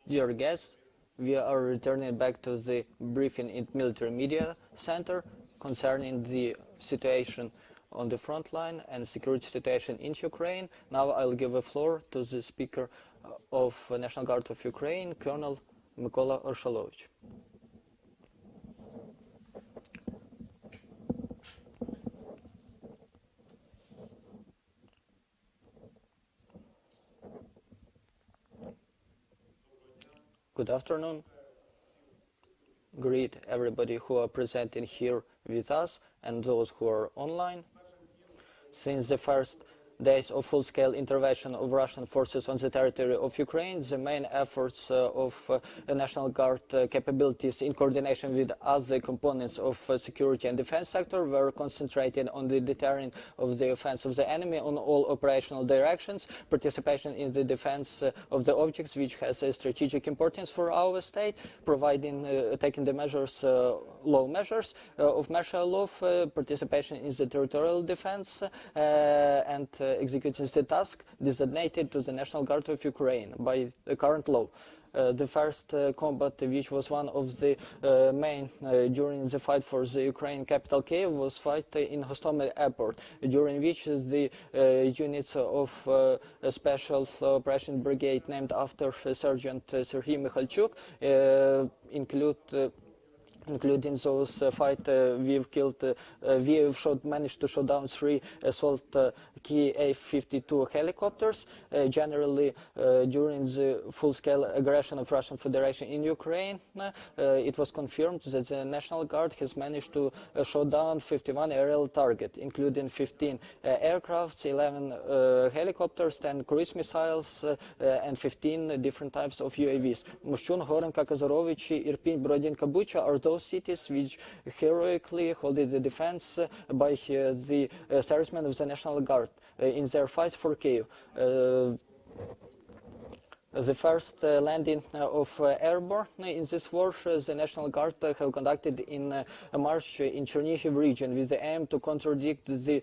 Dear guests, we are returning back to the briefing in Military Media Center concerning the situation on the front line and security situation in Ukraine. Now I'll give the floor to the Speaker of National Guard of Ukraine, Colonel Mykola Urshalovych. Good afternoon. Greet everybody who are presenting here with us and those who are online. Since the first days of full-scale intervention of Russian forces on the territory of Ukraine, the main efforts of the National Guard capabilities in coordination with other components of security and defense sector were concentrated on the deterring of the offense of the enemy on all operational directions, participation in the defense of the objects which has a strategic importance for our state, providing, taking the measures, law measures of martial law, participation in the territorial defense, and executing the task designated to the National Guard of Ukraine by the current law. The first combat, which was one of the main during the fight for the Ukraine capital Kiev, was fight in Hostomel airport, during which the units of a special operation brigade named after Sergeant Serhiy Mikhalchuk including those we've managed to shoot down 3 assault Ki-52 helicopters. Generally, during the full-scale aggression of Russian Federation in Ukraine, it was confirmed that the National Guard has managed to shoot down 51 aerial targets, including 15 aircrafts, 11 helicopters, 10 cruise missiles, and 15 different types of UAVs. Mushchun, Horenka, Kazarovich, Irpin, Brodinka, Bucha are those cities which heroically hold the defense by the servicemen of the National Guard in their fights for Kiev. The first landing of airborne in this war, the National Guard have conducted in a march in Chernihiv region with the aim to contradict the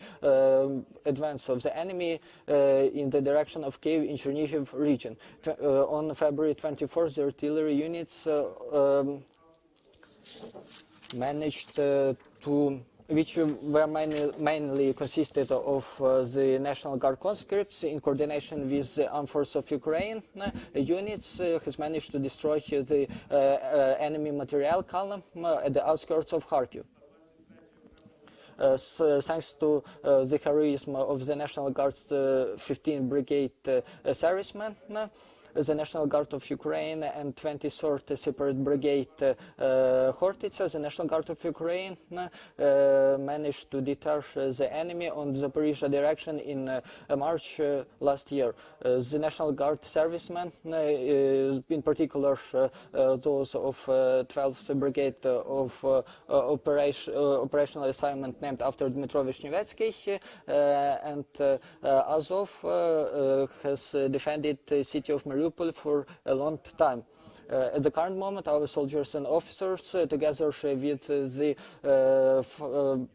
advance of the enemy in the direction of Kiev in Chernihiv region. On February 24th, the artillery units managed which were mainly consisted of the National Guard conscripts in coordination with the Armed Forces of Ukraine units, has managed to destroy the enemy material column at the outskirts of Kharkiv. Thanks to the heroism of the National Guard's 15 Brigade servicemen, the National Guard of Ukraine and 23rd Separate Brigade Hortitsa, the National Guard of Ukraine managed to deter the enemy on the Zaporizhzhia direction in March last year. The National Guard servicemen, in particular those of 12th Brigade of operational assignment named after Dmitro Vishnevetsky, and Azov has defended the city of Mariupol for a long time. At the current moment, our soldiers and officers, together with the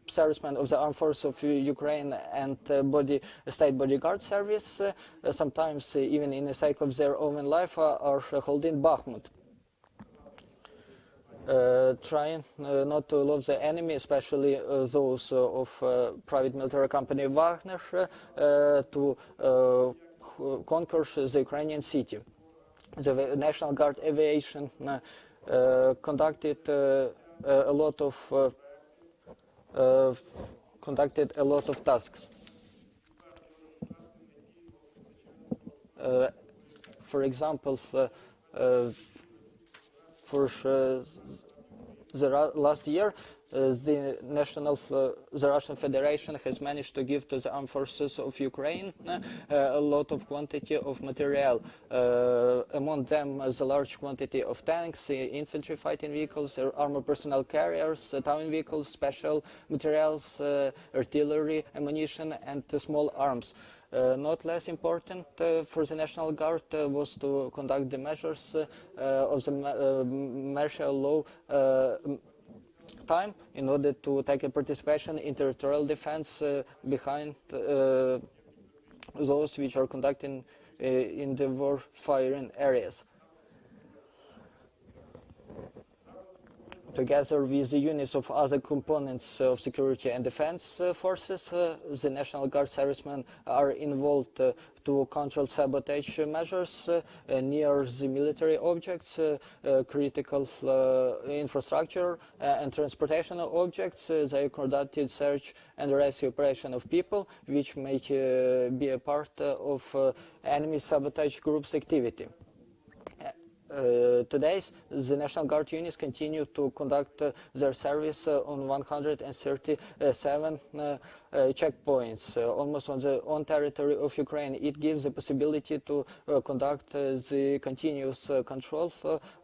servicemen of the Armed Forces of Ukraine and State Bodyguard Service, sometimes even in the sake of their own life, are holding Bakhmut. Trying not to lose the enemy, especially those of private military company Wagner, to conquer the Ukrainian city. The National Guard aviation conducted a lot of tasks. For example, for the last year, the Russian Federation has managed to give to the Armed Forces of Ukraine a lot of quantity of material. Among them, the large quantity of tanks, infantry fighting vehicles, armored personnel carriers, town vehicles, special materials, artillery, ammunition, and small arms. Not less important for the National Guard was to conduct the measures of the martial law time in order to take a participation in territorial defense behind those which are conducting in the war firing areas. Together with the units of other components of security and defense forces, the National Guard servicemen are involved to control sabotage measures near the military objects, critical infrastructure and transportation objects. They conducted search and rescue operation of people, which may be a part of enemy sabotage group's activity. Today, the National Guard units continue to conduct their service on 137 checkpoints, almost on the own territory of Ukraine. It gives the possibility to conduct the continuous control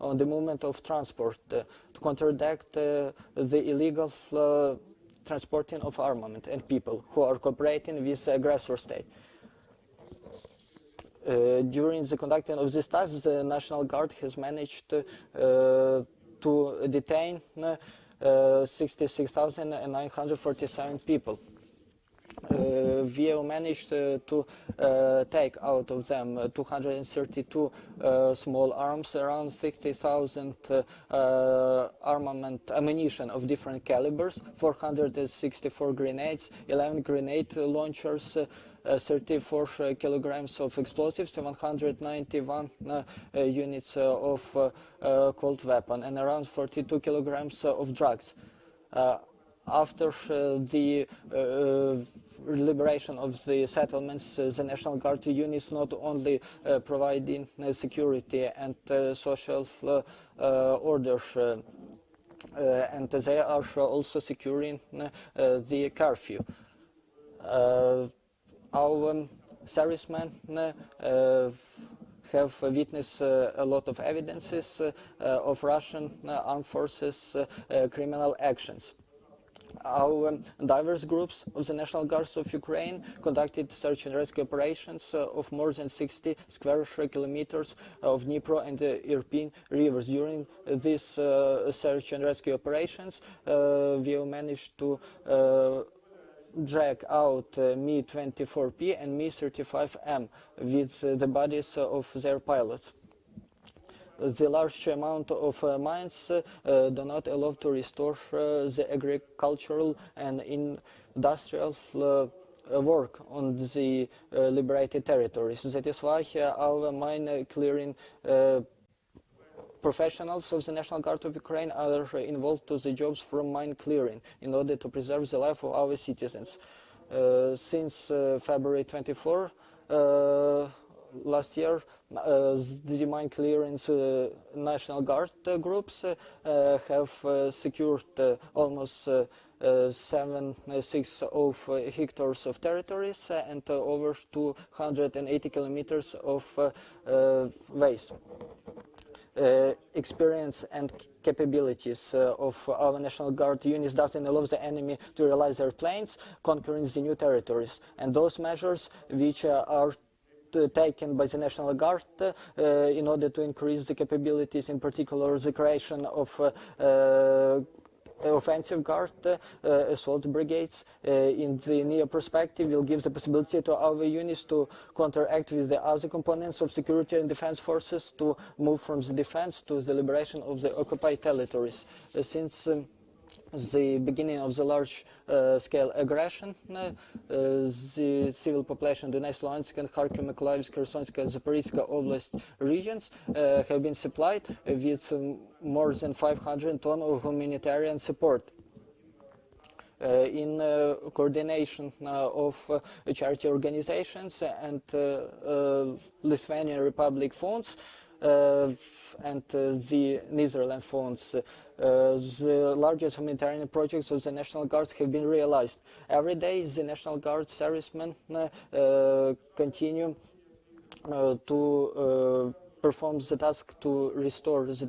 on the movement of transport, to counteract the illegal transporting of armament and people who are cooperating with the aggressor state. During the conducting of this task, the National Guard has managed to detain 66,947 people. We have managed to take out of them 232 small arms, around 60,000 ammunition of different calibers, 464 grenades, 11 grenade launchers, 34 kilograms of explosives, 191 units of cold weapon, and around 42 kilograms of drugs. After the liberation of the settlements, the National Guard units not only providing security and social order, and they are also securing the curfew. Our servicemen have witnessed a lot of evidences of Russian armed forces criminal actions. Our diverse groups of the National Guards of Ukraine conducted search and rescue operations of more than 60 square kilometers of Dnipro and Irpin rivers. During these search and rescue operations, we have managed to drag out Mi-24P and Mi-35M with the bodies of their pilots. The large amount of mines do not allow to restore the agricultural and industrial work on the liberated territories. That is why our mine clearing professionals of the National Guard of Ukraine are involved to the jobs from mine clearing in order to preserve the life of our citizens. Since February 24, last year, the mine clearance National Guard groups have secured almost 76 of hectares of territories and over 280 kilometers of waste. Experience and capabilities of our National Guard units doesn't allow the enemy to realize their plans, conquering the new territories. And those measures which are taken by the National Guard in order to increase the capabilities, in particular the creation of offensive guard, assault brigades in the near perspective will give the possibility to our units to counteract with the other components of security and defense forces to move from the defense to the liberation of the occupied territories. Since the beginning of the large-scale aggression, the civil population of Donetsk, Luhansk, and Kharkiv, Mykolaiv, Kherson, and Zaporizhzhia Oblast regions have been supplied with more than 500 tons of humanitarian support. In coordination of charity organizations and Lithuanian Republic funds, and the Netherlands funds, the largest humanitarian projects of the National Guards have been realized. Every day the National Guard servicemen continue to perform the task to restore the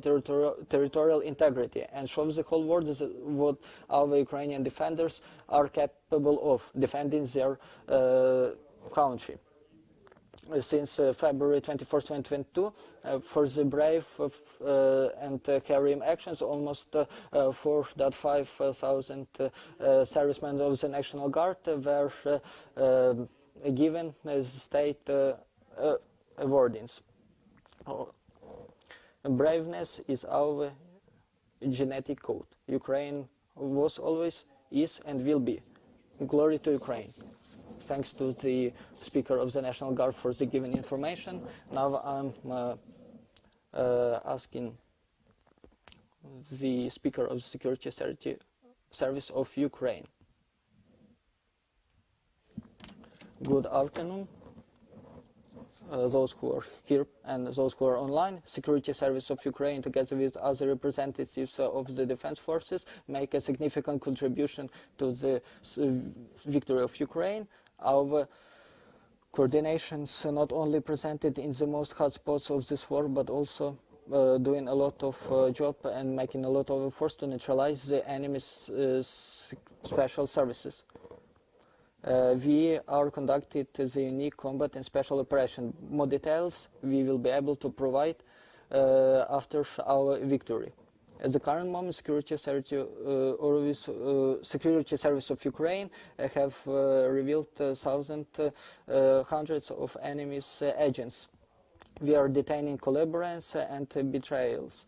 territorial integrity and show the whole world what our Ukrainian defenders are capable of defending their country. Since February 24, 2022, for the brave and heroic actions, almost 4,500 servicemen of the National Guard were given state awardings. Braveness is our genetic code. Ukraine was always, is, and will be. Glory to Ukraine. Thanks to the Speaker of the National Guard for the given information. Now I'm asking the Speaker of the Security Service of Ukraine. Good afternoon, those who are here and those who are online. Security Service of Ukraine, together with other representatives of the defense forces, make a significant contribution to the victory of Ukraine. Our coordinations not only presented in the most hot spots of this war, but also doing a lot of job and making a lot of efforts to neutralize the enemy's special services. We are conducting the unique combat and special operation. More details we will be able to provide after our victory. At the current moment, Security Service of Ukraine have revealed hundreds of enemy's agents. We are detaining collaborators and betrayals.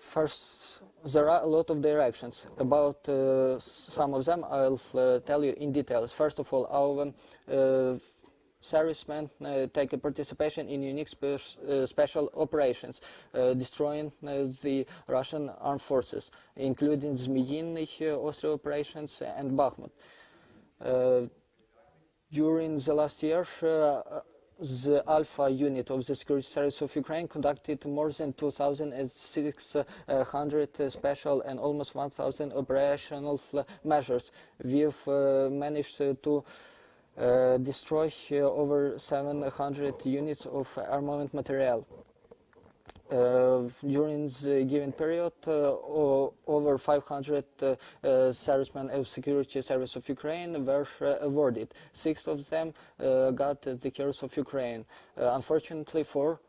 First, there are a lot of directions. About some of them I'll tell you in details. First of all, our servicemen take a participation in unique special operations, destroying the Russian armed forces, including Zmyinny Ostrow operations and Bakhmut. During the last year, the Alpha unit of the Security Service of Ukraine conducted more than 2,600 special and almost 1,000 operational measures. We've managed to destroy over 700 units of armament material. During the given period, over 500 servicemen of Security Service of Ukraine were awarded. 6 of them got the Heroes of Ukraine. Unfortunately, 4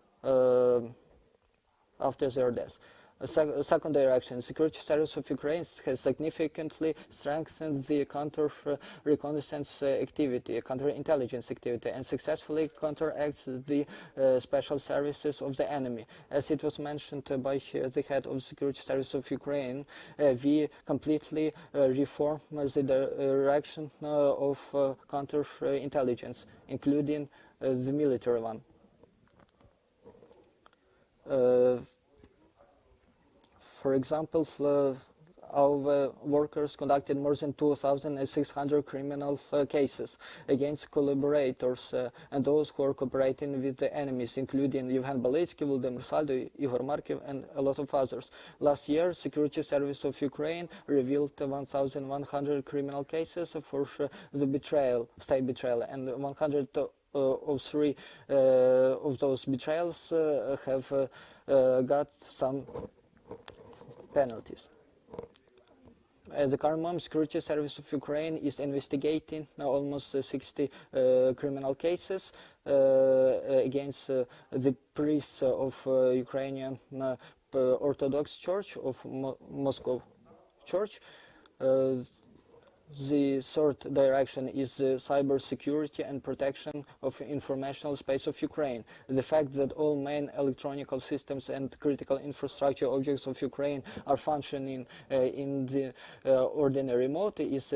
after their death. Second direction, Security Service of Ukraine has significantly strengthened the counter-reconnaissance activity, counter-intelligence activity, and successfully counteracts the special services of the enemy. As it was mentioned by the head of the Security Service of Ukraine, we completely reform the direction of counter-intelligence, including the military one. For example, our workers conducted more than 2,600 criminal cases against collaborators and those who are cooperating with the enemies, including Yevhen Baletsky, Volodymyr Saldo, Igor Markiv, and a lot of others. Last year, Security Service of Ukraine revealed 1,100 criminal cases for the betrayal, state betrayal, and 103 of those betrayals have got some penalties. At the current moment, Security Service of Ukraine is investigating almost 60 criminal cases against the priests of Ukrainian Orthodox Church of Moscow Church. The third direction is cyber security and protection of informational space of Ukraine. The fact that all main electronic systems and critical infrastructure objects of Ukraine are functioning in the ordinary mode is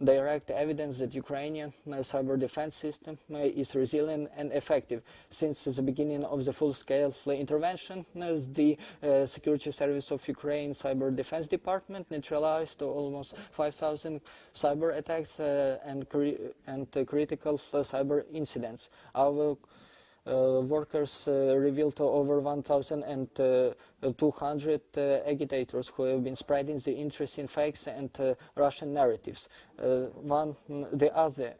direct evidence that Ukrainian cyber defense system is resilient and effective. Since the beginning of the full-scale intervention, the Security Service of Ukraine Cyber Defense Department neutralized almost 5,000 cyber attacks and critical cyber incidents. Our workers revealed over 1,200 agitators who have been spreading the interesting fakes and Russian narratives.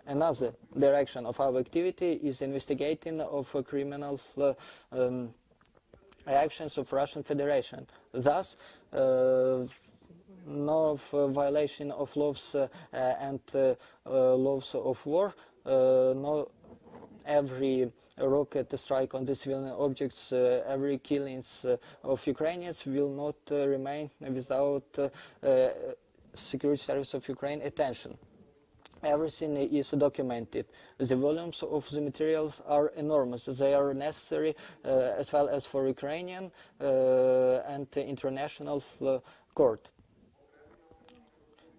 Another direction of our activity is investigating of criminal actions of Russian Federation. Thus, no violation of laws and laws of war, no every rocket strike on the civilian objects, every killings of Ukrainians will not remain without Security Service of Ukraine attention. everything is documented. The volumes of the materials are enormous. They are necessary as well as for Ukrainian and international court.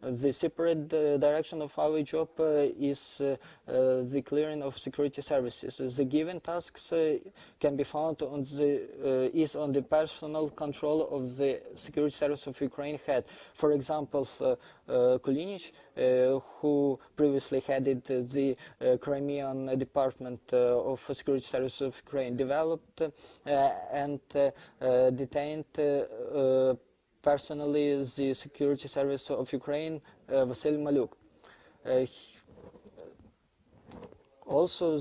The separate direction of our job is the clearing of security services. The given tasks can be found on the personal control of the security service of Ukraine head. For example, Kulinich, who previously headed the Crimean Department of Security Service of Ukraine, developed and detained personally the Security Service of Ukraine, Vasil Maluk. Also,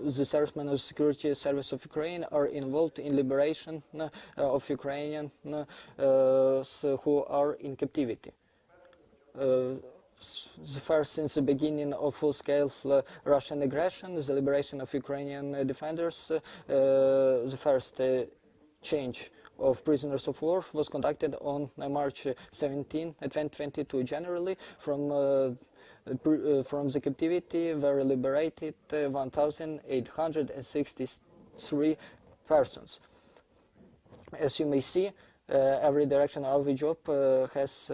the servicemen of Security Service of Ukraine are involved in liberation of Ukrainians who are in captivity. Since the beginning of full-scale Russian aggression, the liberation of Ukrainian defenders, the first change of prisoners of war was conducted on March 17, 2022. Generally, from the captivity were liberated 1,863 persons. As you may see, every direction of the job has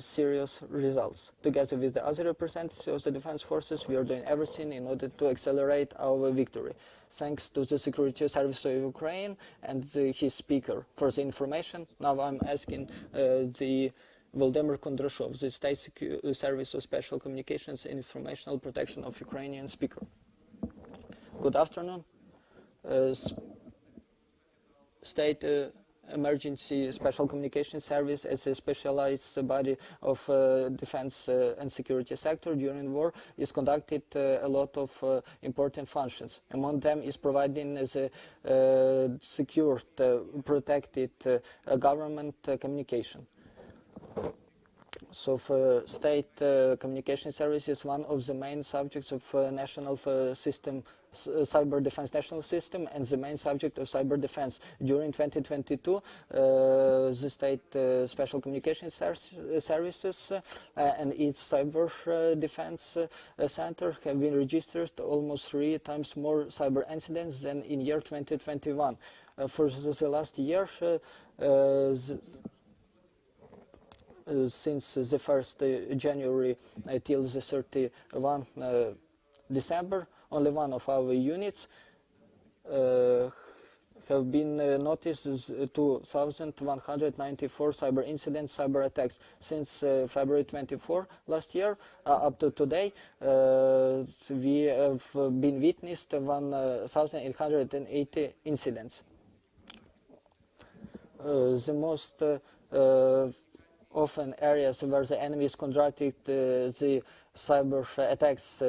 serious results. Together with the other representatives of the defense forces, we are doing everything in order to accelerate our victory. Thanks to the Security Service of Ukraine and his speaker for the information. Now I'm asking the Volodymyr Kondrashov, the State Service of Special Communications and Informational Protection of Ukrainian speaker. Good afternoon. State Emergency Special Communication Service as a specialized body of defense and security sector during war is conducted a lot of important functions. Among them is providing the secured, protected government communication. So state communication service is one of the main subjects of national system, cyber defense national system, and the main subject of cyber defense. During 2022, the state special communication services and its cyber defense center have been registered almost 3 times more cyber incidents than in year 2021. For the last year, since the 1st January till the 31 December, only one of our units have been noticed as 2,194 cyber incidents, cyber attacks. Since February 24 last year up to today, we have been witnessed 1,880 incidents. The most often areas where the enemy is conducting the cyber attacks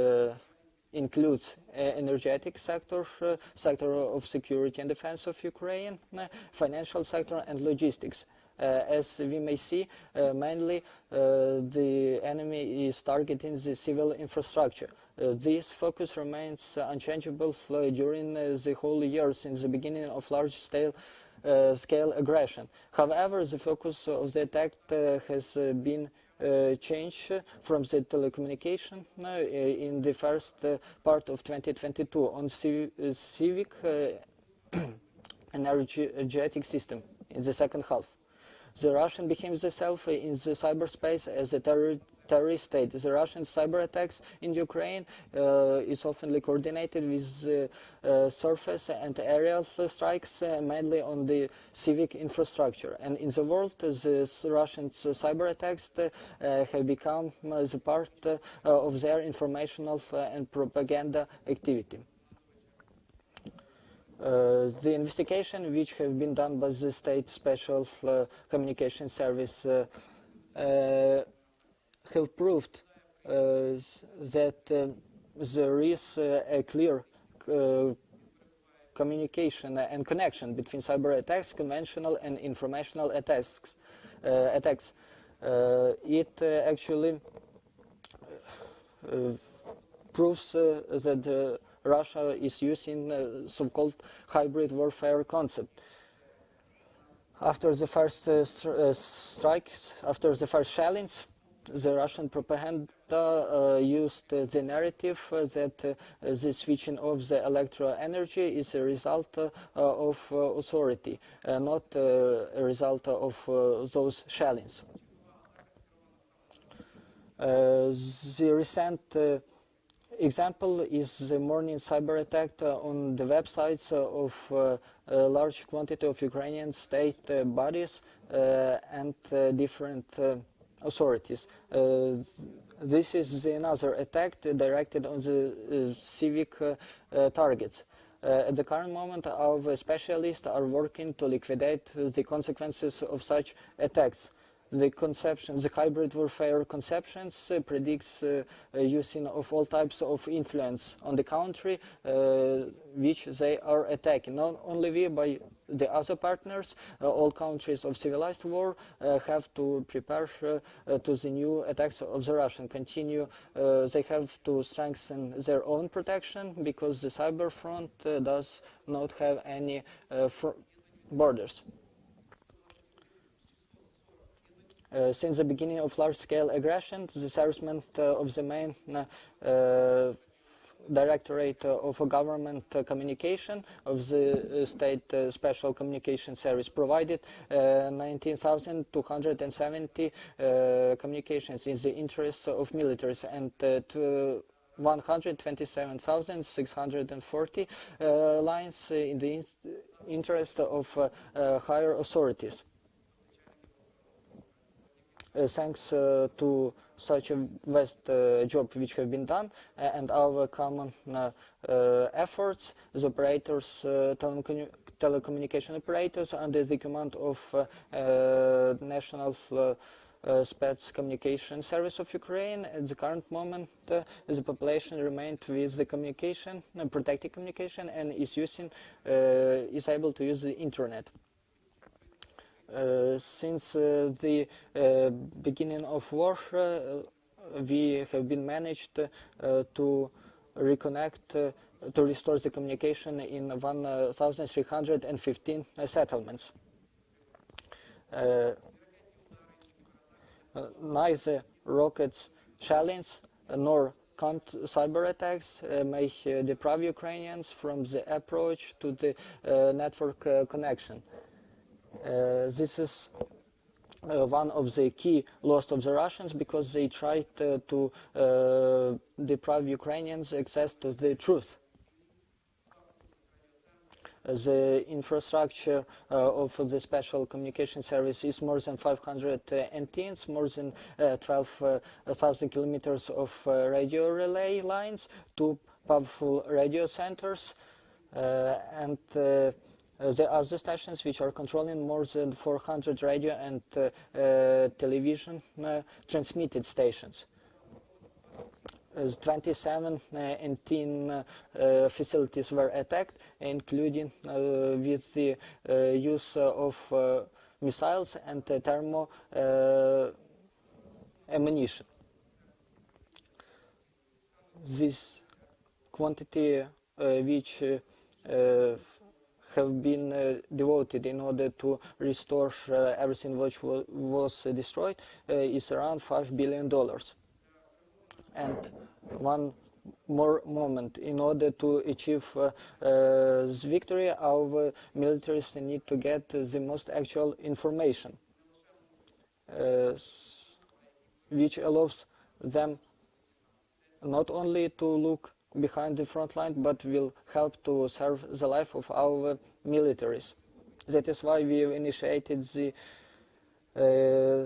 includes energetic sector, sector of security and defense of Ukraine, financial sector and logistics. As we may see, mainly the enemy is targeting the civil infrastructure. This focus remains unchangeable during the whole year since the beginning of large-scale aggression. However, the focus of the attack has been changed from the telecommunication in the first part of 2022 on civic energetic system in the second half. The Russian behaves itself in the cyberspace as a terrorist state. The Russian cyber attacks in Ukraine is often coordinated with surface and aerial strikes, mainly on the civic infrastructure. And in the world, the Russian cyber attacks have become the part of their informational and propaganda activity. The investigation which have been done by the State Special Communication Service have proved that there is a clear communication and connection between cyber attacks, conventional and informational attacks. It actually proves that Russia is using so-called hybrid warfare concept. After the first strikes, after the first shellings, the Russian propaganda used the narrative that the switching of the electro energy is a result of authority, not a result of those shellings. The recent example is the morning cyber attack on the websites of a large quantity of Ukrainian state bodies and different authorities. This is another attack directed on the civic targets. At the current moment, our specialists are working to liquidate the consequences of such attacks. The hybrid warfare conceptions predicts using of all types of influence on the country which they are attacking. Not only we, but the other partners, all countries of civilized war have to prepare to the new attacks of the Russian. They have to strengthen their own protection because the cyber front does not have any borders. Since the beginning of large-scale aggression, the servicemen of the main Directorate of Government Communication of the State Special Communication Service provided 19,270 communications in the interests of militaries and 127,640 lines in the interest of higher authorities. Thanks to such a vast job which have been done and our common efforts, the operators, telecommunication operators under the command of National Spets Communication Service of Ukraine, at the current moment the population remained with the communication, protected communication, and is able to use the internet. Since the beginning of war, we have been managed to reconnect, to restore the communication in 1,315 settlements. Neither rockets, shelling, nor cyber attacks may deprive Ukrainians from the approach to the network connection. This is one of the key loss of the Russians because they tried to deprive Ukrainians access to the truth. The infrastructure of the Special Communication Service is more than 500 antennas, more than 12,000 kilometers of radio relay lines, 2 powerful radio centers, and the other stations which are controlling more than 400 radio and television transmitted stations. 27 antenna facilities were attacked, including with the use of missiles and thermo ammunition. This quantity which have been devoted in order to restore everything which was destroyed is around $5 billion. And one more moment, in order to achieve this victory, our militaries need to get the most actual information, which allows them not only to look behind the front line, but will help to serve the life of our militaries. That is why we have initiated the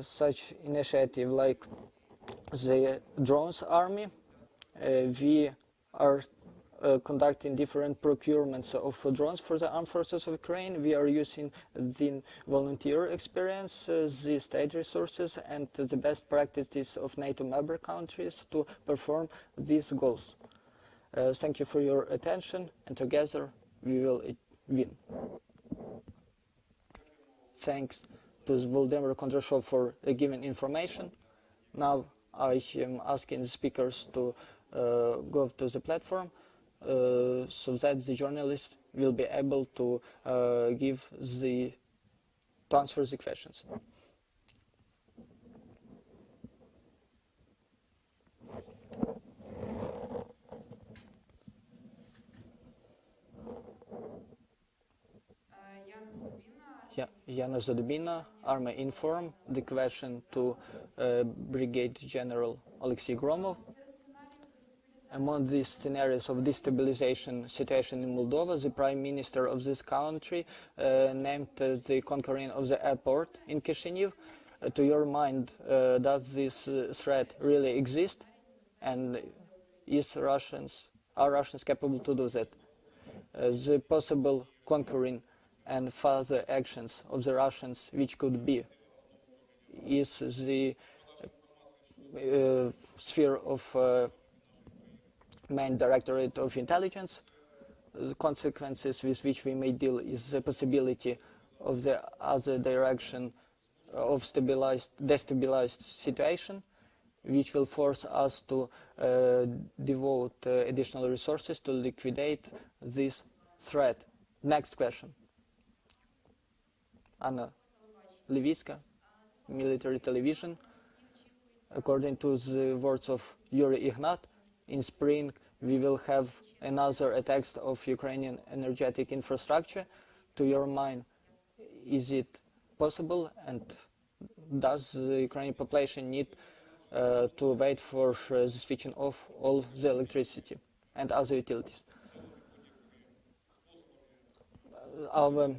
such initiative like the drones army. We are conducting different procurements of drones for the armed forces of Ukraine. We are using the volunteer experience, the state resources, and the best practices of NATO member countries to perform these goals. Thank you for your attention, and together we will win. Thanks to Volodymyr Kondrashov for giving information. Now I am asking the speakers to go to the platform so that the journalists will be able to answer the questions. Hanna Army inform the question to Brigadier General Oleksii Hromov. Among these scenarios of destabilization situation in Moldova, the Prime Minister of this country named the conquering of the airport in Chisinau. To your mind, does this threat really exist? And are Russians capable to do that? The possible conquering and further actions of the Russians, which could be, is the sphere of main Directorate of Intelligence. The consequences with which we may deal is the possibility of the other direction of destabilized situation, which will force us to devote additional resources to liquidate this threat. Next question. Anna Levitska, military television. According to the words of Yuri Ignat, in spring we will have another attacks of Ukrainian energetic infrastructure. To your mind, is it possible, and does the Ukrainian population need to wait for the switching off all the electricity and other utilities? Our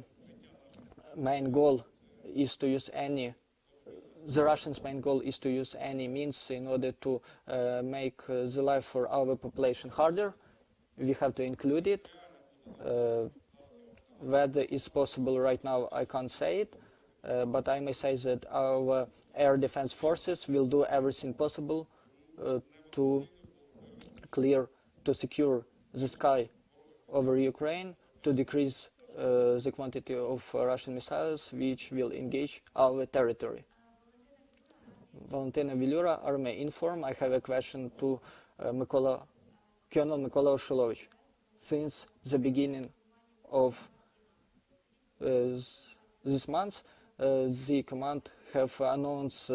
main goal is to use the Russians' main goal is to use any means in order to make the life for our population harder. We have to include it. Whether it's possible right now, I can't say it, but I may say that our air defense forces will do everything possible to secure the sky over Ukraine, to decrease the quantity of Russian missiles which will engage our territory. Valentina Vilura, Army Inform. I have a question to Colonel Mykola Urshalovych. Since the beginning of this month, the command have announced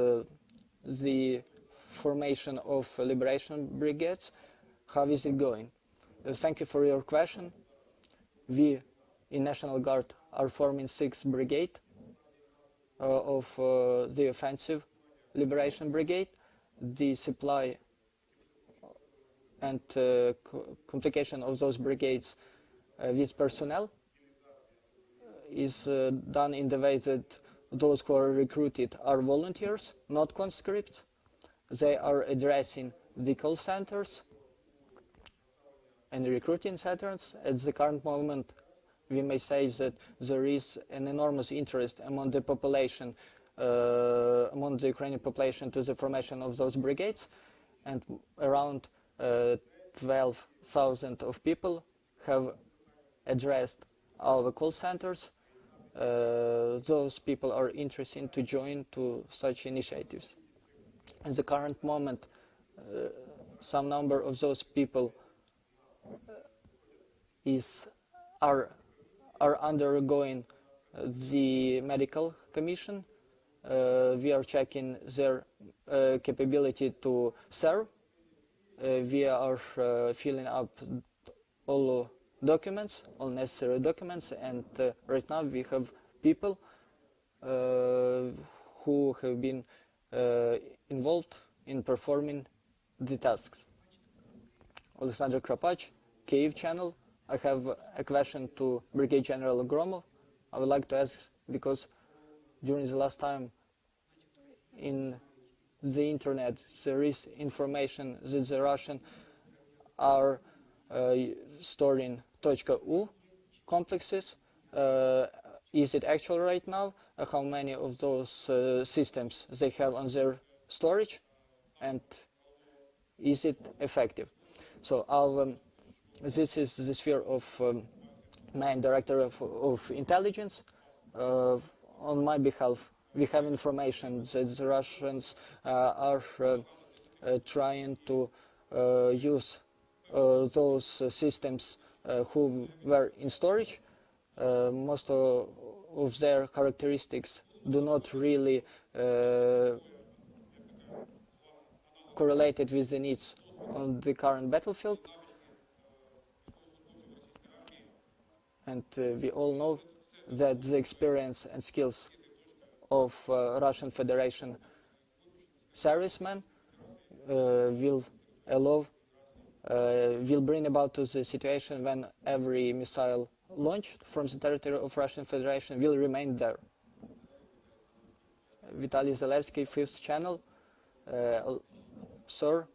the formation of liberation brigades. How is it going? Thank you for your question. We in National Guard are forming 6th Brigade of the offensive Liberation Brigade. The supply and complication of those brigades with personnel is done in the way that those who are recruited are volunteers, not conscripts. They are addressing the call centers and recruiting centers. At the current moment, we may say that there is an enormous interest among the population, among the Ukrainian population, to the formation of those brigades, and around 12,000 of people have addressed our call centers. Those people are interested to join to such initiatives. At the current moment, some number of those people are undergoing the medical commission. We are checking their capability to serve. We are filling up all documents, all necessary documents, and right now we have people who have been involved in performing the tasks. Alexander Kropach, Kyiv channel. I have a question to Brigadier General Hromov. I would like to ask, because during the last time in the internet there is information that the Russians are storing .u complexes. Is it actual right now? How many of those systems they have on their storage, and is it effective? So this is the sphere of main Director of Intelligence. On my behalf, we have information that the Russians are trying to use those systems who were in storage. Most of their characteristics do not really correlated with the needs on the current battlefield. And we all know that the experience and skills of Russian Federation servicemen will bring about to the situation when every missile launched from the territory of Russian Federation will remain there. Vitaly Zalewski, 5th channel. Sir,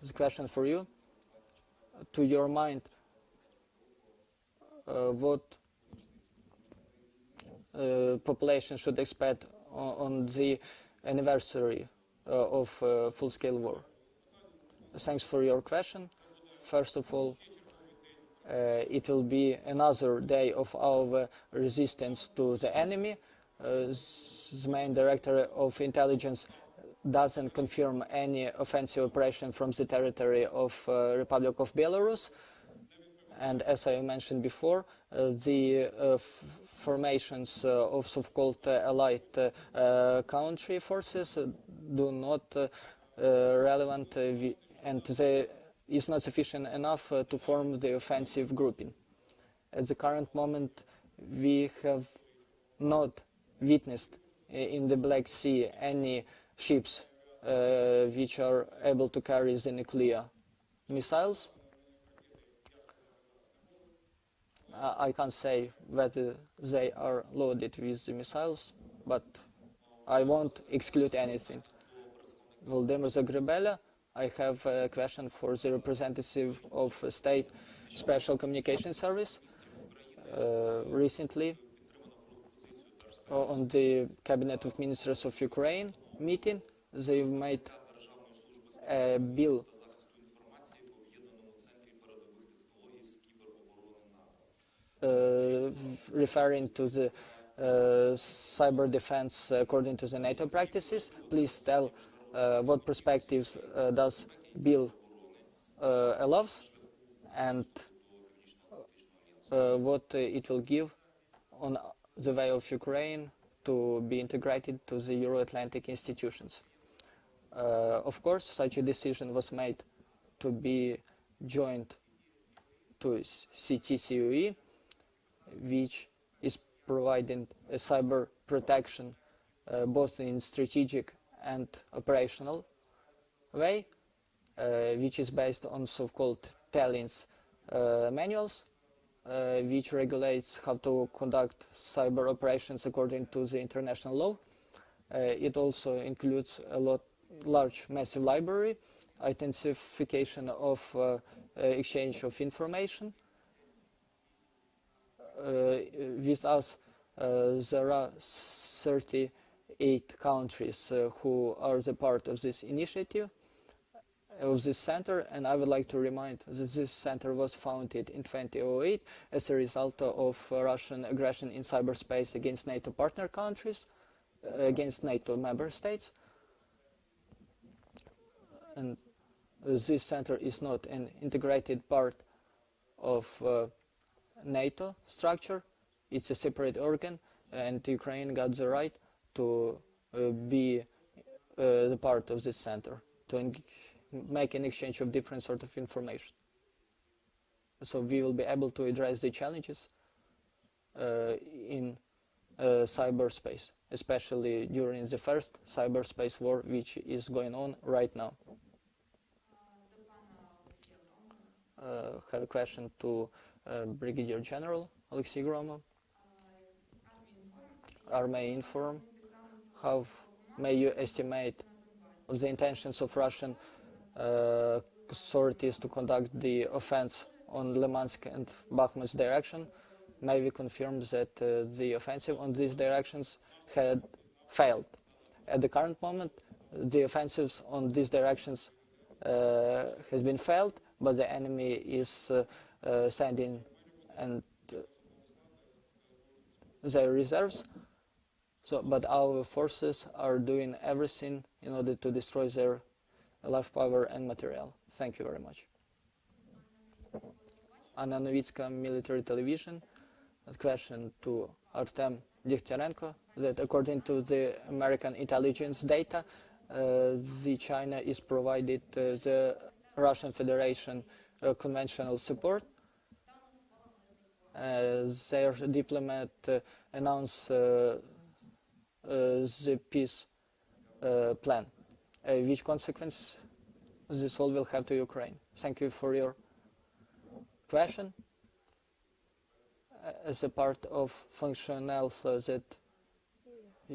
this question for you. To your mind, what population should expect on the anniversary of full-scale war? Thanks for your question. First of all, it will be another day of our resistance to the enemy. The main Directorate of Intelligence doesn't confirm any offensive operation from the territory of Republic of Belarus. And as I mentioned before, the formations of so-called allied country forces do not relevant and they is not sufficient enough to form the offensive grouping. At the current moment, we have not witnessed in the Black Sea any ships which are able to carry the nuclear missiles. I can't say whether they are loaded with the missiles, but I won't exclude anything. Volodymyr Zagrebela, I have a question for the representative of State Special Communication Service. Recently, on the Cabinet of Ministers of Ukraine meeting, they made a bill referring to the cyber defense according to the NATO practices. Please tell what perspectives does bill allows and what it will give on the way of Ukraine to be integrated to the Euro-Atlantic institutions. Of course, such a decision was made to be joined to CTCUE, which is providing a cyber protection both in strategic and operational way, which is based on so-called TELINS manuals, which regulates how to conduct cyber operations according to the international law. It also includes a large, massive library, intensification of exchange of information. With us, there are 38 countries who are the part of this initiative, of this center, and I would like to remind that this center was founded in 2008 as a result of Russian aggression in cyberspace against NATO partner countries, against NATO member states. And this center is not an integrated part of NATO structure. It's a separate organ, and Ukraine got the right to be the part of this center, to make an exchange of different sort of information. So we will be able to address the challenges in cyberspace, especially during the first cyberspace war, which is going on right now. Have a question to Brigadier General Oleksii Hromov. May inform how may you estimate of the intentions of Russian authorities to conduct the offense on Limansk and Bakhmut's direction? May we confirm that the offensive on these directions had failed? At the current moment, the offensives on these directions has been failed, but the enemy is sending and their reserves. So, but our forces are doing everything in order to destroy their life power and material. Thank you very much. Anna Novitska, Military Television. A question to Artem Dekhtiarenko, that according to the American intelligence data, the China is provided the Russian Federation conventional support, their diplomat announced the peace plan. Which consequence this all will have to Ukraine? Thank you for your question. As a part of functional that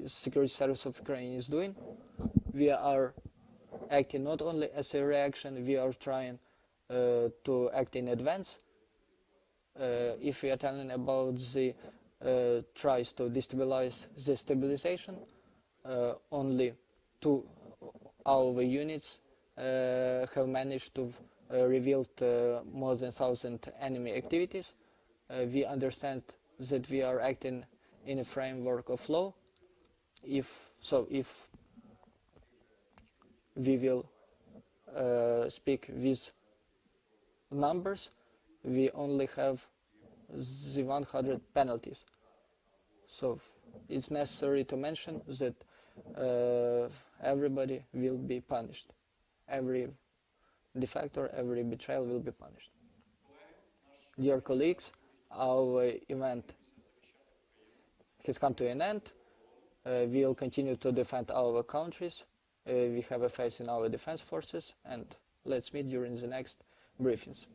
Security Service of Ukraine is doing, we are acting not only as a reaction, we are trying to act in advance. If we are telling about the tries to destabilize the stabilization, only 2 our units have managed to reveal more than 1,000 enemy activities. We understand that we are acting in a framework of law. If we will speak with numbers, we only have the 100 penalties. So it's necessary to mention that everybody will be punished. Every defector, every betrayal will be punished. Dear colleagues, our event has come to an end. We will continue to defend our countries. We have a faith in our defense forces, and let's meet during the next briefings.